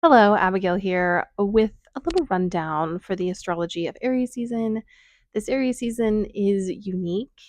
Hello, Abigail here with a little rundown for the astrology of Aries season. This Aries season is unique.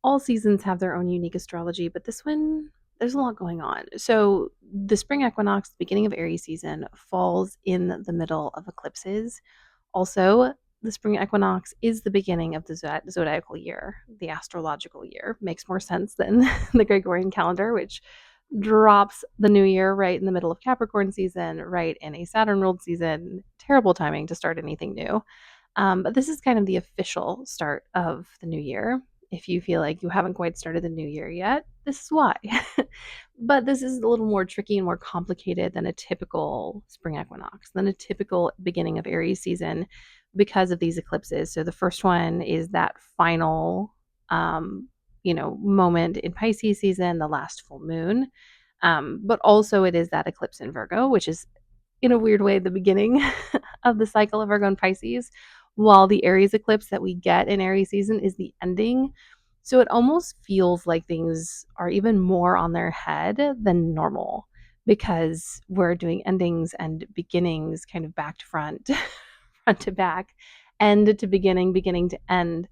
All seasons have their own unique astrology, but this one, there's a lot going on. So, the spring equinox, the beginning of Aries season, falls in the middle of eclipses. Also, the spring equinox is the beginning of the zodiacal year, the astrological year. Makes more sense than the Gregorian calendar, which drops the new year right in the middle of Capricorn season, right in a Saturn ruled season. Terrible timing to start anything new. But this is kind of the official start of the new year. If you feel like you haven't quite started the new year yet, this is why. But this is a little more tricky and more complicated than a typical spring equinox, than a typical beginning of Aries season because of these eclipses. So the first one is that final moment in Pisces season, the last full moon. But also it is that eclipse in Virgo, which is in a weird way the beginning of the cycle of Virgo and Pisces, while the Aries eclipse that we get in Aries season is the ending. So it almost feels like things are even more on their head than normal because we're doing endings and beginnings kind of back to front, front to back, end to beginning, beginning to end.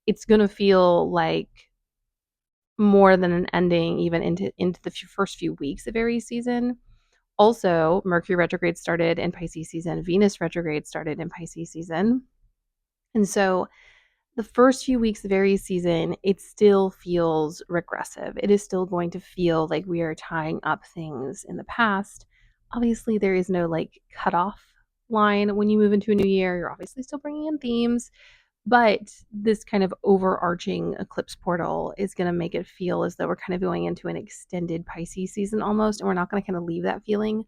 It's going to feel like more than an ending even into the first few weeks of Aries season. Also, Mercury retrograde started in Pisces season, Venus retrograde started in Pisces season. And so the first few weeks of Aries season, it still feels regressive. It is still going to feel like we are tying up things in the past. Obviously, there is no like cutoff line when you move into a new year. You're obviously still bringing in themes, but this kind of overarching eclipse portal is going to make it feel as though we're kind of going into an extended Pisces season almost, and we're not going to kind of leave that feeling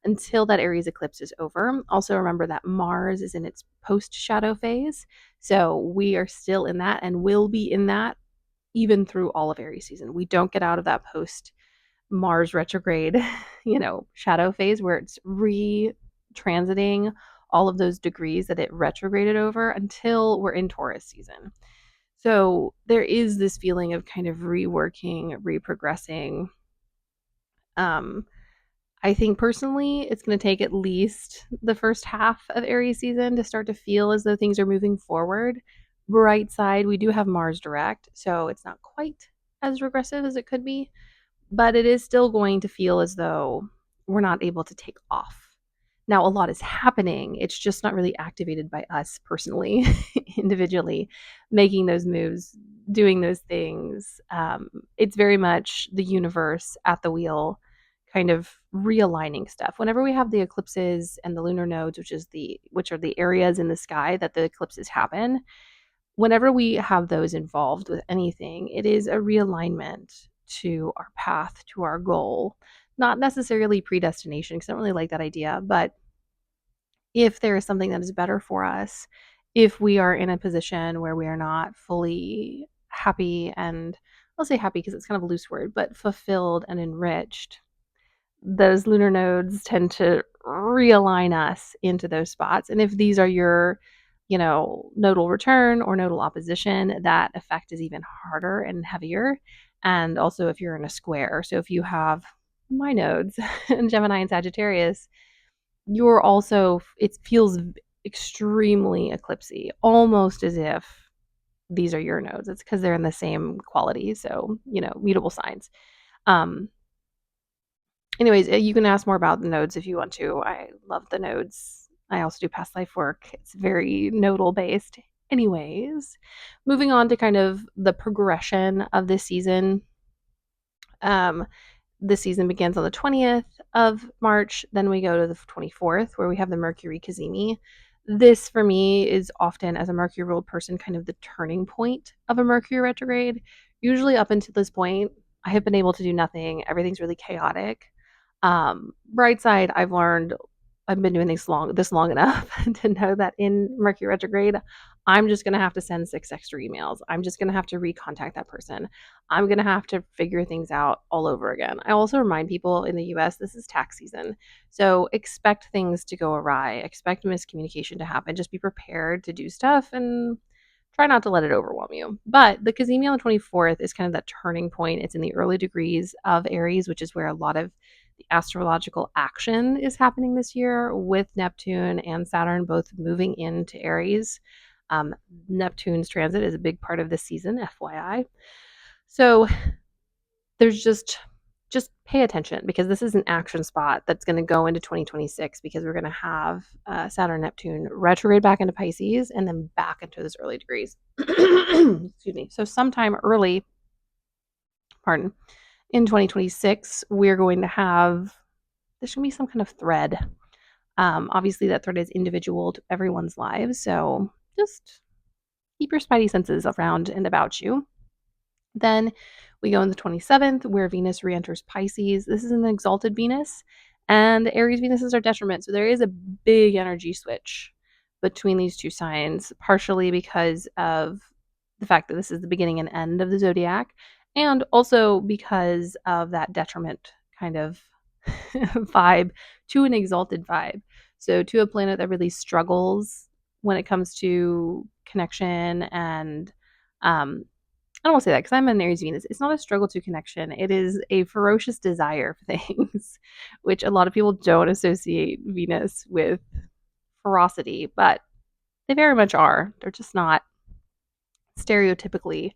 until that Aries eclipse is over. Also, remember that Mars is in its post shadow phase. So we are still in that and will be in that even through all of Aries season. We don't get out of that post Mars retrograde, shadow phase where it's transiting all of those degrees that it retrograded over until we're in Taurus season. So there is this feeling of kind of reworking, reprogressing. Um, I think personally, it's going to take at least the first half of Aries season to start to feel as though things are moving forward. Bright side, we do have Mars direct, so it's not quite as regressive as it could be, but it is still going to feel as though we're not able to take off. Now, a lot is happening. It's just not really activated by us personally, individually, making those moves, doing those things. It's very much the universe at the wheel, kind of realigning stuff. Whenever we have the eclipses and the lunar nodes, which are the areas in the sky that the eclipses happen, whenever we have those involved with anything, it is a realignment to our path, to our goal. Not necessarily predestination, because I don't really like that idea, but if there is something that is better for us, if we are in a position where we are not fully happy, and I'll say happy because it's kind of a loose word, but fulfilled and enriched, those lunar nodes tend to realign us into those spots. And if these are your, nodal return or nodal opposition, that effect is even harder and heavier. And also if you're in a square. So if you have my nodes in Gemini and Sagittarius, you're also, it feels extremely eclipsy, almost as if these are your nodes. It's because they're in the same quality. So, mutable signs. Um, Anyways, you can ask more about the nodes if you want to. I love the nodes. I also do past life work. It's very nodal based. Anyways, moving on to kind of the progression of this season. Um, this season begins on the 20th of March. Then we go to the 24th, where we have the Mercury Cazimi. This, for me, is often, as a Mercury ruled person, kind of the turning point of a Mercury retrograde. Usually, up until this point, I have been able to do nothing. Everything's really chaotic. Bright side, I've been doing this long enough to know that in Mercury retrograde, I'm just gonna have to send 6 extra emails. I'm just gonna have to recontact that person. I'm gonna have to figure things out all over again. I also remind people in the US this is tax season. So expect things to go awry, expect miscommunication to happen. Just be prepared to do stuff and try not to let it overwhelm you. But the Cazimi on the 24th is kind of that turning point. It's in the early degrees of Aries, which is where a lot of The astrological action is happening this year with Neptune and Saturn both moving into Aries. Neptune's transit is a big part of this season, FYI. So there's just pay attention, because this is an action spot that's going to go into 2026, because we're going to have Saturn Neptune retrograde back into Pisces and then back into those early degrees. Excuse me. So sometime early, pardon, in 2026, we're going to have, there's going to be some kind of thread. Obviously, that thread is individual to everyone's lives. So just keep your spidey senses around and about you. Then we go in the 27th, where Venus re-enters Pisces. This is an exalted Venus, and Aries Venuses are detriment. So there is a big energy switch between these two signs, partially because of the fact that this is the beginning and end of the zodiac, and also because of that detriment kind of vibe to an exalted vibe. So to a planet that really struggles when it comes to connection and I don't want to say that because I'm an Aries Venus. It's not a struggle to connection. It is a ferocious desire for things, which a lot of people don't associate Venus with ferocity, but they very much are. They're just not stereotypically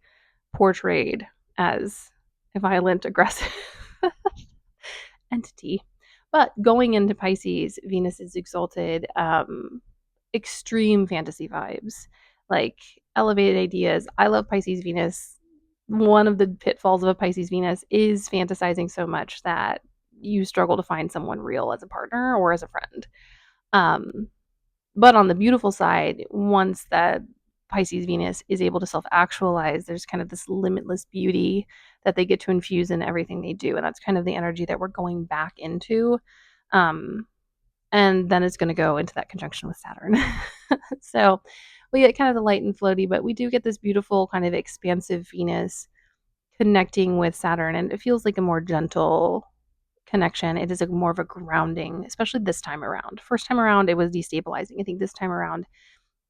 portrayed as a violent, aggressive entity. But going into Pisces, Venus is exalted, extreme fantasy vibes, like elevated ideas. I love Pisces Venus. One of the pitfalls of a Pisces Venus is fantasizing so much that you struggle to find someone real as a partner or as a friend. But on the beautiful side, once that Pisces Venus is able to self actualize, there's kind of this limitless beauty that they get to infuse in everything they do. And that's kind of the energy that we're going back into. Um, and then it's going to go into that conjunction with Saturn. So we get kind of the light and floaty, but we do get this beautiful kind of expansive Venus connecting with Saturn, and it feels like a more gentle connection. It is a more of a grounding, especially this time around. First time around, it was destabilizing. I think this time around,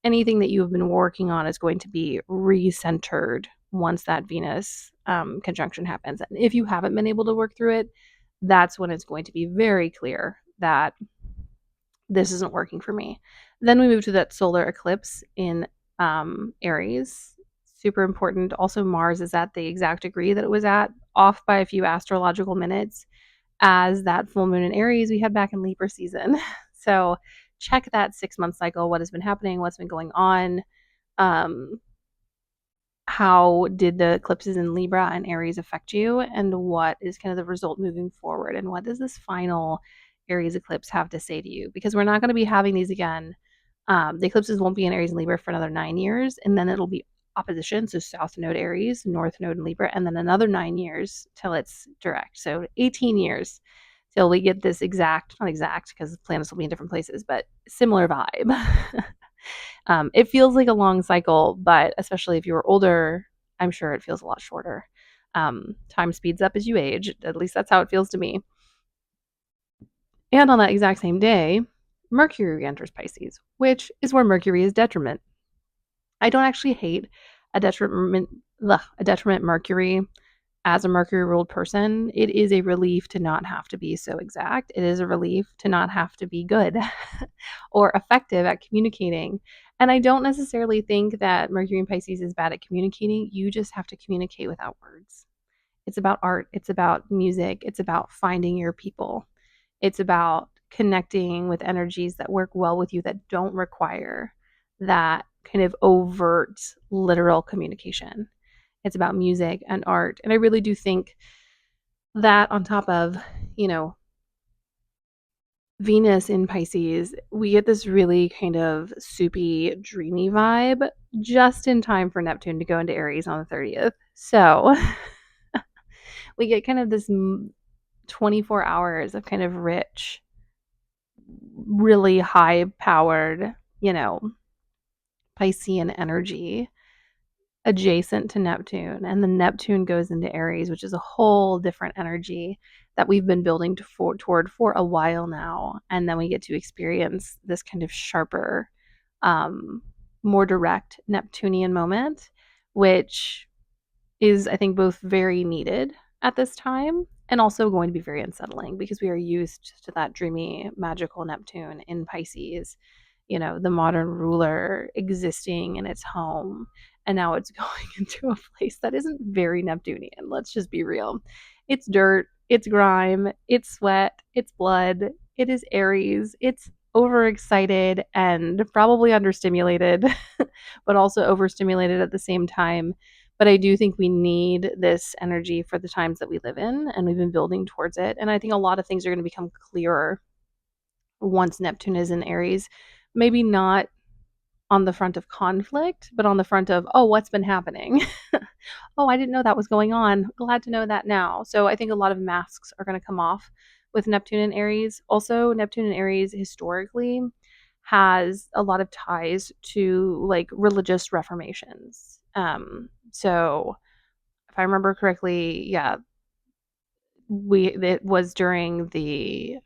anything that you have been working on is going to be recentered once that Venus conjunction happens. And if you haven't been able to work through it, that's when it's going to be very clear that this isn't working for me. Then we move to that solar eclipse in Aries. Super important. Also, Mars is at the exact degree that it was at, off by a few astrological minutes, as that full moon in Aries we had back in Libra season. So check that 6-month cycle, what has been happening, what's been going on. How did the eclipses in Libra and Aries affect you, and what is kind of the result moving forward, and what does this final Aries eclipse have to say to you? Because we're not going to be having these again. The eclipses won't be in Aries and Libra for another 9 years, and then it'll be opposition, so South Node Aries, North Node in Libra, and then another 9 years till it's direct. So 18 years till we get this exact, not exact because the planets will be in different places, but similar vibe. It feels like a long cycle, but especially if you were older, I'm sure it feels a lot shorter. Time speeds up as you age. At least that's how it feels to me. And on that exact same day, Mercury enters Pisces, which is where Mercury is detriment. I don't actually hate a detriment Mercury as a Mercury ruled person. It is a relief to not have to be so exact. It is a relief to not have to be good or effective at communicating. And I don't necessarily think that Mercury in Pisces is bad at communicating. You just have to communicate without words. It's about art, it's about music, it's about finding your people. It's about connecting with energies that work well with you, that don't require that kind of overt, literal communication. It's about music and art. And I really do think that on top of, Venus in Pisces, we get this really kind of soupy, dreamy vibe just in time for Neptune to go into Aries on the 30th. So we get kind of this 24 hours of kind of rich, really high powered, Piscean energy adjacent to Neptune. And then Neptune goes into Aries, which is a whole different energy that we've been building toward for a while now. And then we get to experience this kind of sharper, more direct Neptunian moment, which is, I think, both very needed at this time and also going to be very unsettling because we are used to that dreamy, magical Neptune in Pisces, the modern ruler existing in its home. And now it's going into a place that isn't very Neptunian. Let's just be real. It's dirt, it's grime, it's sweat, it's blood, it is Aries, it's overexcited and probably understimulated, but also overstimulated at the same time. But I do think we need this energy for the times that we live in, and we've been building towards it. And I think a lot of things are going to become clearer once Neptune is in Aries. Maybe not on the front of conflict, but on the front of, oh, what's been happening? Oh, I didn't know that was going on. Glad to know that now. So I think a lot of masks are going to come off with Neptune and Aries. Also, Neptune and Aries historically has a lot of ties to like religious reformations. So if I remember correctly, yeah, it was during the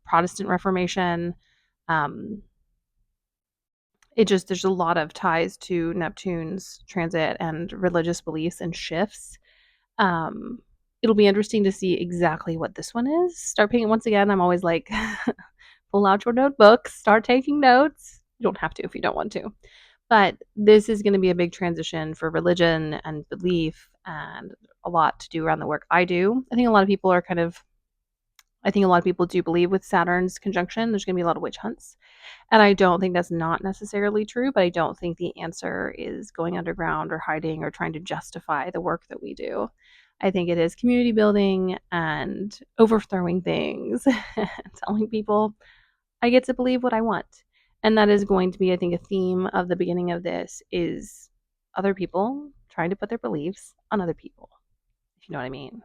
Protestant Reformation. Um, there's a lot of ties to Neptune's transit and religious beliefs and shifts. Um, It'll be interesting to see exactly what this one is. Start paying once again. I'm always like, pull out your notebooks, start taking notes. You don't have to if you don't want to. But this is going to be a big transition for religion and belief and a lot to do around the work I do. I think a lot of people do believe with Saturn's conjunction, there's going to be a lot of witch hunts. And I don't think that's not necessarily true, but I don't think the answer is going underground or hiding or trying to justify the work that we do. I think it is community building and overthrowing things and telling people I get to believe what I want. And that is going to be, I think, a theme of the beginning of this is other people trying to put their beliefs on other people, if you know what I mean.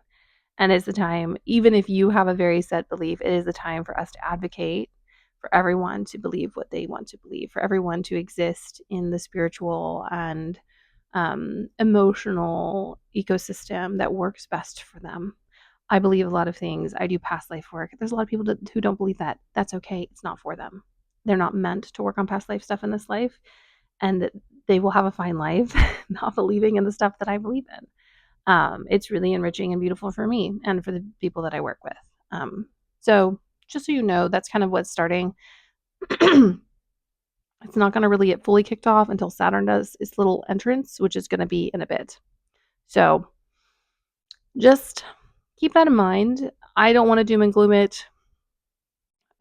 And it's the time, even if you have a very set belief, it is the time for us to advocate for everyone to believe what they want to believe, for everyone to exist in the spiritual and emotional ecosystem that works best for them. I believe a lot of things. I do past life work. There's a lot of people who don't believe that. That's okay. It's not for them. They're not meant to work on past life stuff in this life, and they will have a fine life not believing in the stuff that I believe in. It's really enriching and beautiful for me and for the people that I work with. So just so you know, that's kind of what's starting. It's not going to really get fully kicked off until Saturn does its little entrance, which is going to be in a bit. So just keep that in mind. I don't want to doom and gloom it.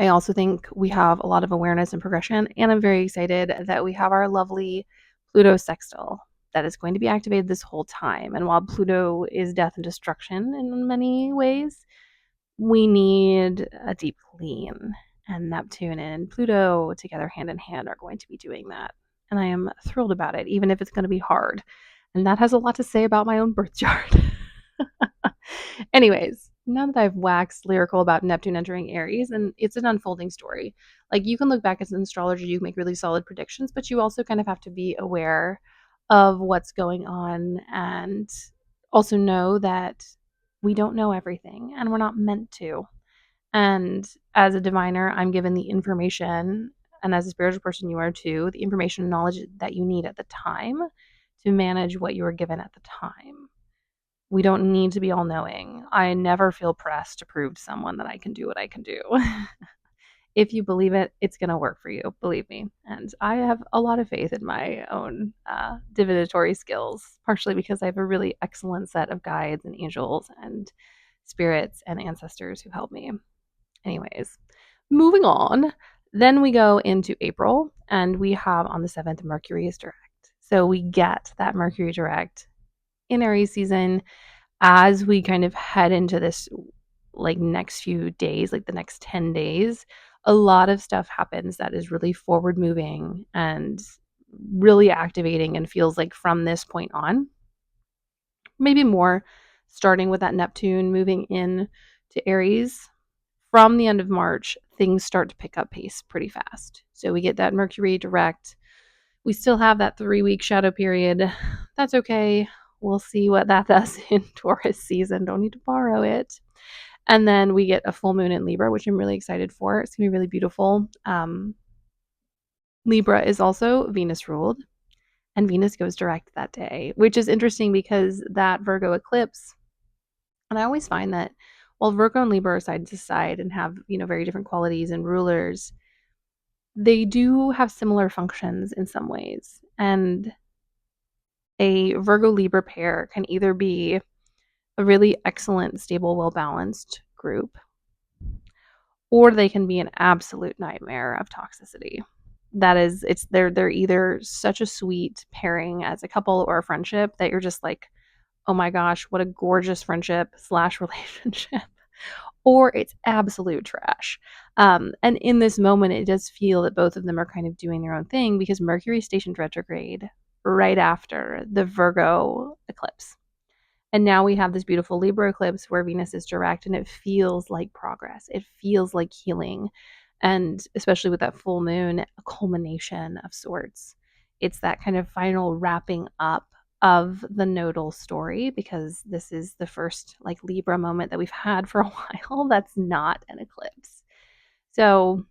I also think we have a lot of awareness and progression, and I'm very excited that we have our lovely Pluto sextile that is going to be activated this whole time. And while Pluto is death and destruction in many ways, we need a deep clean. And Neptune and Pluto together hand in hand are going to be doing that. And I am thrilled about it, even if it's going to be hard. And that has a lot to say about my own birth chart. Anyways, now that I've waxed lyrical about Neptune entering Aries, and it's an unfolding story. Like you can look back at an astrology, you can make really solid predictions, but you also kind of have to be aware of what's going on and also know that we don't know everything and we're not meant to. And as a diviner, I'm given the information, and as a spiritual person, you are too, the information and knowledge that you need at the time to manage what you are given at the time. We don't need to be all knowing. I never feel pressed to prove to someone that I can do what I can do. If you believe it, it's going to work for you, believe me. And I have a lot of faith in my own divinatory skills, partially because I have a really excellent set of guides and angels and spirits and ancestors who help me. Anyways, moving on. Then we go into April, and we have on the 7th, Mercury is direct. So we get that Mercury direct in Aries season as we kind of head into this like next few days, like the next 10 days. A lot of stuff happens that is really forward moving and really activating and feels like from this point on, maybe more starting with that Neptune moving in to Aries. From the end of March, things start to pick up pace pretty fast. So we get that Mercury direct. We still have that 3-week shadow period. That's okay. We'll see what that does in Taurus season. Don't need to borrow it. And then we get a full moon in Libra, which I'm really excited for. It's going to be really beautiful. Libra is also Venus ruled, and Venus goes direct that day, which is interesting because that Virgo eclipse, and I always find that While Virgo and Libra are side to side and have, very different qualities and rulers, they do have similar functions in some ways. And a Virgo Libra pair can either be a really excellent, stable, well balanced group, or they can be an absolute nightmare of toxicity. That is, they're either such a sweet pairing as a couple or a friendship that you're just like, oh my gosh, what a gorgeous friendship slash relationship, or it's absolute trash. And in this moment, it does feel that both of them are kind of doing their own thing because Mercury stationed retrograde right after the Virgo eclipse. And now we have this beautiful Libra eclipse where Venus is direct, and it feels like progress. It feels like healing. And especially with that full moon, a culmination of sorts. It's that kind of final wrapping up of the nodal story, because this is the first like Libra moment that we've had for a while that's not an eclipse. So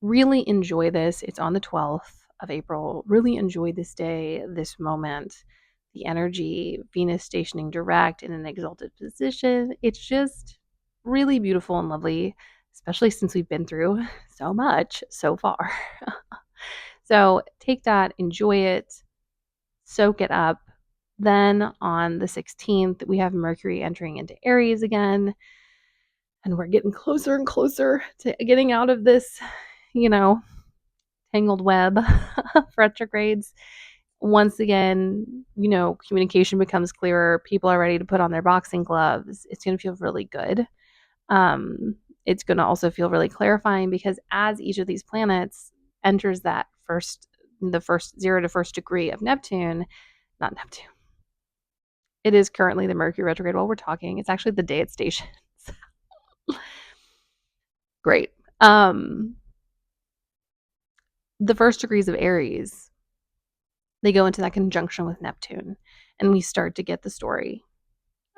really enjoy this. It's on the 12th of April. Really enjoy this day, this moment, the energy, Venus stationing direct in an exalted position. It's just really beautiful and lovely, especially since we've been through so much so far. So take that, enjoy it, soak it up. Then on the 16th, we have Mercury entering into Aries again. And we're getting closer and closer to getting out of this, you know, tangled web of retrogrades. Once again, communication becomes clearer. People are ready to put on their boxing gloves. It's going to feel really good. It's going to also feel really clarifying because as each of these planets enters the first 0 to first degree of Neptune, not Neptune. It is currently the Mercury retrograde while we're talking. It's actually the day it stations. Great. The first degrees of Aries, they go into that conjunction with Neptune, and we start to get the story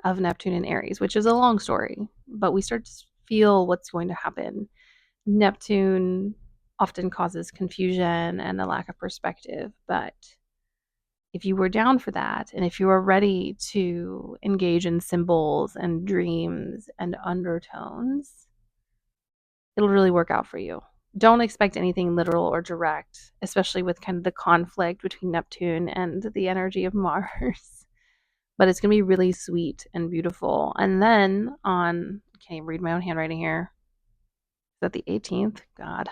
of Neptune and Aries, which is a long story, but we start to feel what's going to happen. Neptune often causes confusion and a lack of perspective, but if you were down for that, and if you are ready to engage in symbols and dreams and undertones, it'll really work out for you. Don't expect anything literal or direct, especially with kind of the conflict between Neptune and the energy of Mars. But it's going to be really sweet and beautiful. And then on, I can't even read my own handwriting here. Is that the 18th? God.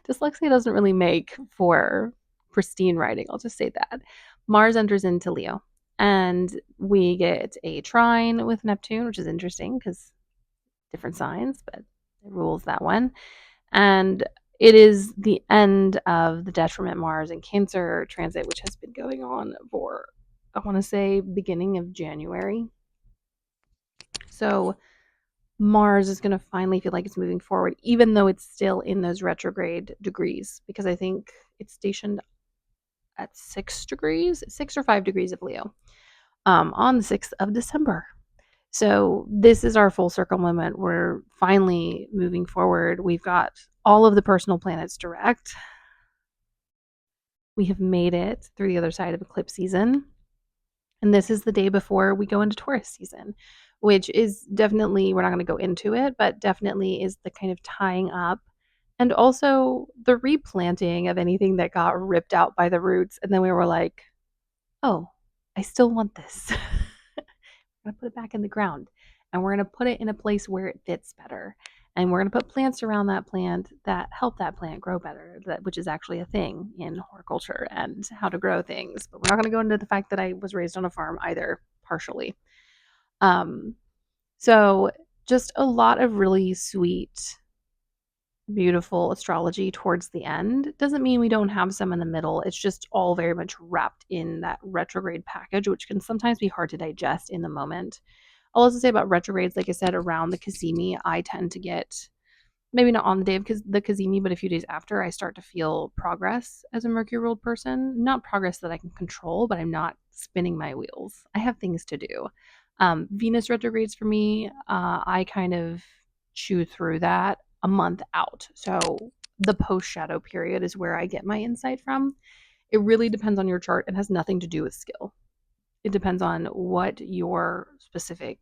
Dyslexia doesn't really make for pristine writing. I'll just say that. Mars enters into Leo, and we get a trine with Neptune, which is interesting because different signs, but it rules that one. And it is the end of the detriment Mars and Cancer transit, which has been going on for, I want to say, beginning of January. So Mars is going to finally feel like it's moving forward, even though it's still in those retrograde degrees, because I think it's stationed at 6 degrees, 6 or 5 degrees of Leo, on the 6th of December. So this is our full circle moment. We're finally moving forward. We've got all of the personal planets direct. We have made it through the other side of eclipse season. And this is the day before we go into Taurus season, which is definitely, we're not going to go into it, but definitely is the kind of tying up and also the replanting of anything that got ripped out by the roots. And then we were like, oh, I still want this. We're going to put it back in the ground, and we're going to put it in a place where it fits better. And we're going to put plants around that plant that help that plant grow better, which is actually a thing in horticulture and how to grow things. But we're not going to go into the fact that I was raised on a farm either, partially. So just a lot of really sweet, beautiful astrology towards the end. Doesn't mean we don't have some in the middle. It's just all very much wrapped in that retrograde package, which can sometimes be hard to digest in the moment. I'll also say about retrogrades, like I said, around the Kazemi, I tend to get, maybe not on the day of the Kazemi, but a few days after, I start to feel progress as a Mercury ruled person. Not progress that I can control, but I'm not spinning my wheels. I have things to do. Venus retrogrades for me, I kind of chew through that a month out. So the post shadow period is where I get my insight from. It really depends on your chart and has nothing to do with skill. It depends on what your specific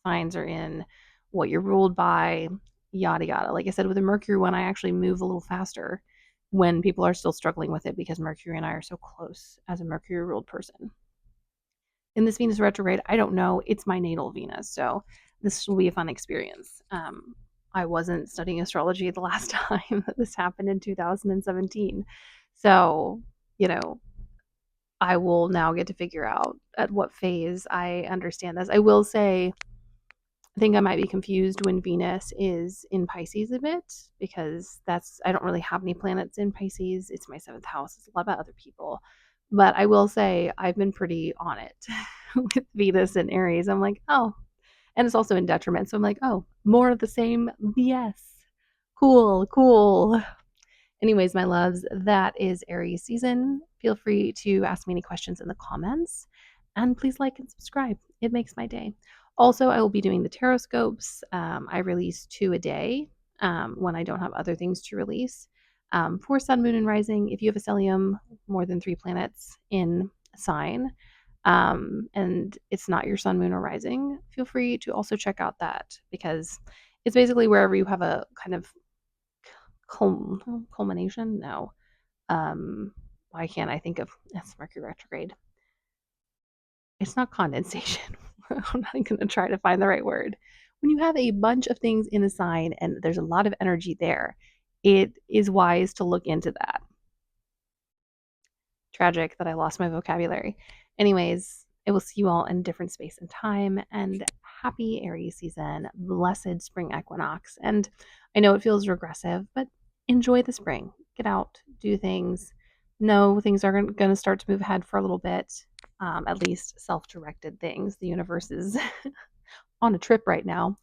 signs are in, what you're ruled by, yada yada. Like I said, with the Mercury one, I actually move a little faster when people are still struggling with it because Mercury and I are so close as a Mercury ruled person. In this Venus retrograde, I don't know. It's my natal Venus, so this will be a fun experience. I wasn't studying astrology the last time that this happened in 2017. So, you know, I will now get to figure out at what phase I understand this. I will say, I think I might be confused when Venus is in Pisces a bit because I don't really have any planets in Pisces. It's my seventh house. It's a lot about other people. But I will say I've been pretty on it with Venus and Aries. I'm like, oh, and it's also in detriment. So I'm like, oh, more of the same BS. Cool, cool. Anyways, my loves, that is Aries season. Feel free to ask me any questions in the comments. And please like and subscribe. It makes my day. Also, I will be doing the tarot scopes. I release 2 a day when I don't have other things to release. For Sun, Moon, and Rising, if you have a stellium, more than 3 planets in a sign, and it's not your Sun, Moon, or Rising, feel free to also check out that because it's basically wherever you have a kind of culmination. No, why can't I think of that's Mercury retrograde? It's not condensation. I'm not going to try to find the right word. When you have a bunch of things in a sign and there's a lot of energy there, it is wise to look into that. Tragic that I lost my vocabulary. Anyways, I will see you all in different space and time, and happy Aries season, blessed spring equinox. And I know it feels regressive, but enjoy the spring. Get out, do things. No, things are going to start to move ahead for a little bit, at least self directed things. The universe is on a trip right now.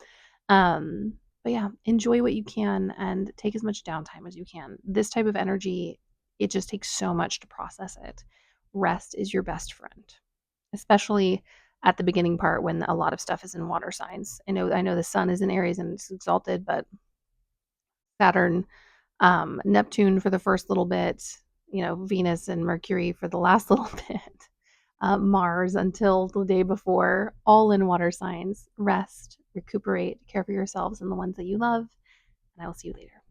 Um, but yeah, enjoy what you can and take as much downtime as you can. This type of energy, it just takes so much to process it. Rest is your best friend, especially at the beginning part when a lot of stuff is in water signs. I know the sun is in Aries and it's exalted, but Saturn, Neptune for the first little bit, Venus and Mercury for the last little bit, Mars until the day before, all in water signs. Rest, recuperate, care for yourselves and the ones that you love, and I will see you later.